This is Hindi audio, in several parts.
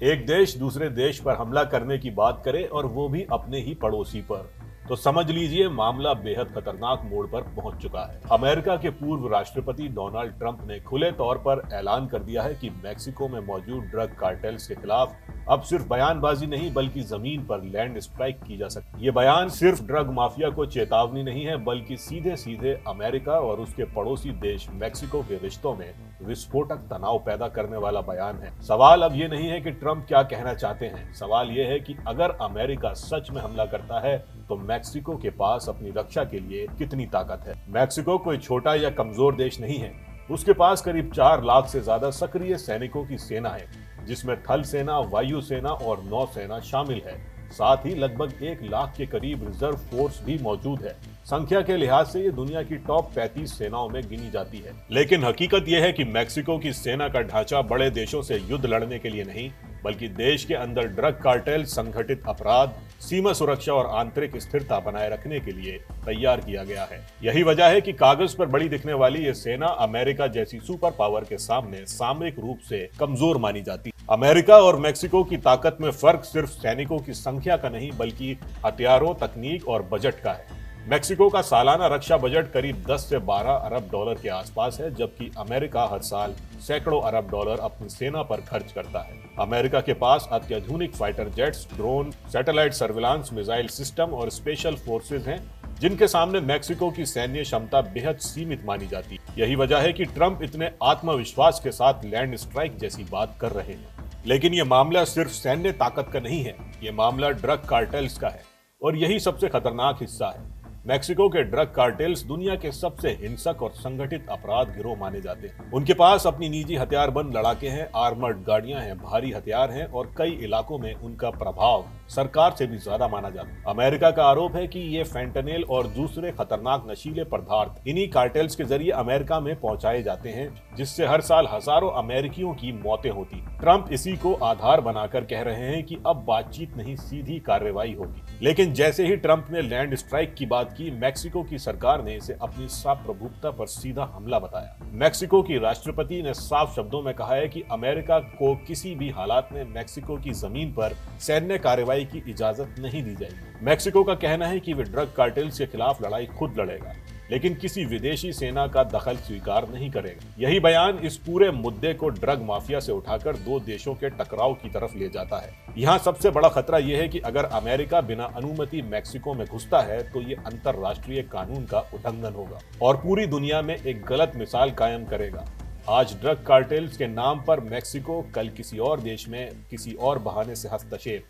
एक देश दूसरे देश पर हमला करने की बात करे और वो भी अपने ही पड़ोसी पर, तो समझ लीजिए मामला बेहद खतरनाक मोड़ पर पहुंच चुका है। अमेरिका के पूर्व राष्ट्रपति डोनाल्ड ट्रंप ने खुले तौर पर ऐलान कर दिया है कि मैक्सिको में मौजूद ड्रग कार्टेल्स के खिलाफ अब सिर्फ बयानबाजी नहीं बल्कि जमीन पर लैंड स्ट्राइक की जा सकती है। ये बयान सिर्फ ड्रग माफिया को चेतावनी नहीं है बल्कि सीधे सीधे अमेरिका और उसके पड़ोसी देश मैक्सिको के रिश्तों में विस्फोटक तनाव पैदा करने वाला बयान है। सवाल अब ये नहीं है कि ट्रंप क्या कहना चाहते हैं, सवाल ये है कि अगर अमेरिका सच में हमला करता है तो मैक्सिको के पास अपनी रक्षा के लिए कितनी ताकत है। मैक्सिको कोई छोटा या कमजोर देश नहीं है, उसके पास करीब 4 लाख से ज्यादा सक्रिय सैनिकों की सेना है, जिसमें थल सेना, वायु सेना और नौसेना शामिल है। साथ ही लगभग 1 लाख के करीब रिजर्व फोर्स भी मौजूद है। संख्या के लिहाज से ये दुनिया की टॉप 35 सेनाओं में गिनी जाती है। लेकिन हकीकत यह है कि मैक्सिको की सेना का ढांचा बड़े देशों से युद्ध लड़ने के लिए नहीं बल्कि देश के अंदर ड्रग कार्टेल, संगठित अपराध, सीमा सुरक्षा और आंतरिक स्थिरता बनाए रखने के लिए तैयार किया गया है। यही वजह है कि कागज पर बड़ी दिखने वाली ये सेना अमेरिका जैसी सुपर पावर के सामने सामरिक रूप से कमजोर मानी जाती है। अमेरिका और मैक्सिको की ताकत में फर्क सिर्फ सैनिकों की संख्या का नहीं बल्कि हथियारों, तकनीक और बजट का है। मैक्सिको का सालाना रक्षा बजट करीब 10 से 12 अरब डॉलर के आसपास है, जबकि अमेरिका हर साल सैकड़ों अरब डॉलर अपनी सेना पर खर्च करता है। अमेरिका के पास अत्याधुनिक fighter jets, drone, satellite surveillance, missile system और स्पेशल फोर्सेज हैं, जिनके सामने मैक्सिको की सैन्य क्षमता बेहद सीमित मानी जाती है। यही वजह है कि ट्रंप इतने आत्मविश्वास के साथ लैंड स्ट्राइक जैसी बात कर रहे हैं। लेकिन ये मामला सिर्फ सैन्य ताकत का नहीं है, ये मामला ड्रग कार्टेल्स का है और यही सबसे खतरनाक हिस्सा है। मैक्सिको के ड्रग कार्टेल्स दुनिया के सबसे हिंसक और संगठित अपराध गिरोह माने जाते हैं। उनके पास अपनी निजी हथियारबंद लड़ाके हैं, आर्मर्ड गाड़ियां हैं, भारी हथियार हैं और कई इलाकों में उनका प्रभाव सरकार से भी ज्यादा माना जाता है। अमेरिका का आरोप है कि ये फेंटनिल और दूसरे खतरनाक नशीले पदार्थ इन्हीं कार्टेल्स के जरिए अमेरिका में पहुंचाए जाते हैं, जिससे हर साल हजारों अमेरिकियों की मौतें होती हैं। ट्रंप इसी को आधार बनाकर कह रहे हैं कि अब बातचीत नहीं, सीधी कार्रवाई होगी। लेकिन जैसे ही ट्रंप ने लैंड स्ट्राइक की बात की, मैक्सिको की सरकार ने इसे अपनी सार्वभौमिकता पर सीधा हमला बताया। मैक्सिको की राष्ट्रपति ने साफ शब्दों में कहा है कि अमेरिका को किसी भी हालात में मैक्सिको की जमीन पर सैन्य कार्रवाई की इजाजत नहीं दी जाएगी। मैक्सिको का कहना है कि वे ड्रग कार्टेल्स के खिलाफ लड़ाई खुद लड़ेगा, लेकिन किसी विदेशी सेना का दखल स्वीकार नहीं करेगा। यही बयान इस पूरे मुद्दे को ड्रग माफिया से उठाकर 2 देशों के टकराव की तरफ ले जाता है। यहाँ सबसे बड़ा खतरा यह है कि अगर अमेरिका बिना अनुमति मैक्सिको में घुसता है तो ये अंतरराष्ट्रीय कानून का उल्लंघन होगा और पूरी दुनिया में एक गलत मिसाल कायम करेगा। आज ड्रग कार्टेल्स के नाम पर मैक्सिको, कल किसी और देश में किसी और बहाने से हस्तक्षेप,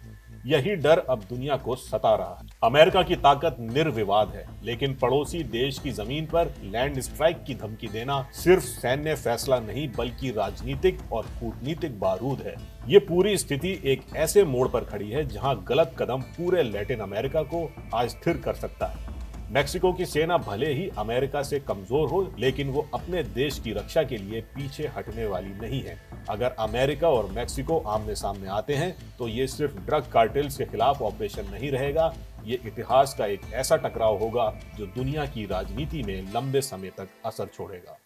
यही डर अब दुनिया को सता रहा है। अमेरिका की ताकत निर्विवाद है, लेकिन पड़ोसी देश की जमीन पर लैंड स्ट्राइक की धमकी देना सिर्फ सैन्य फैसला नहीं बल्कि राजनीतिक और कूटनीतिक बारूद है। ये पूरी स्थिति एक ऐसे मोड़ पर खड़ी है जहां गलत कदम पूरे लैटिन अमेरिका को अस्थिर कर सकता है। मैक्सिको की सेना भले ही अमेरिका से कमजोर हो, लेकिन वो अपने देश की रक्षा के लिए पीछे हटने वाली नहीं है। अगर अमेरिका और मैक्सिको आमने सामने आते हैं तो ये सिर्फ ड्रग कार्टेल्स के खिलाफ ऑपरेशन नहीं रहेगा, ये इतिहास का एक ऐसा टकराव होगा जो दुनिया की राजनीति में लंबे समय तक असर छोड़ेगा।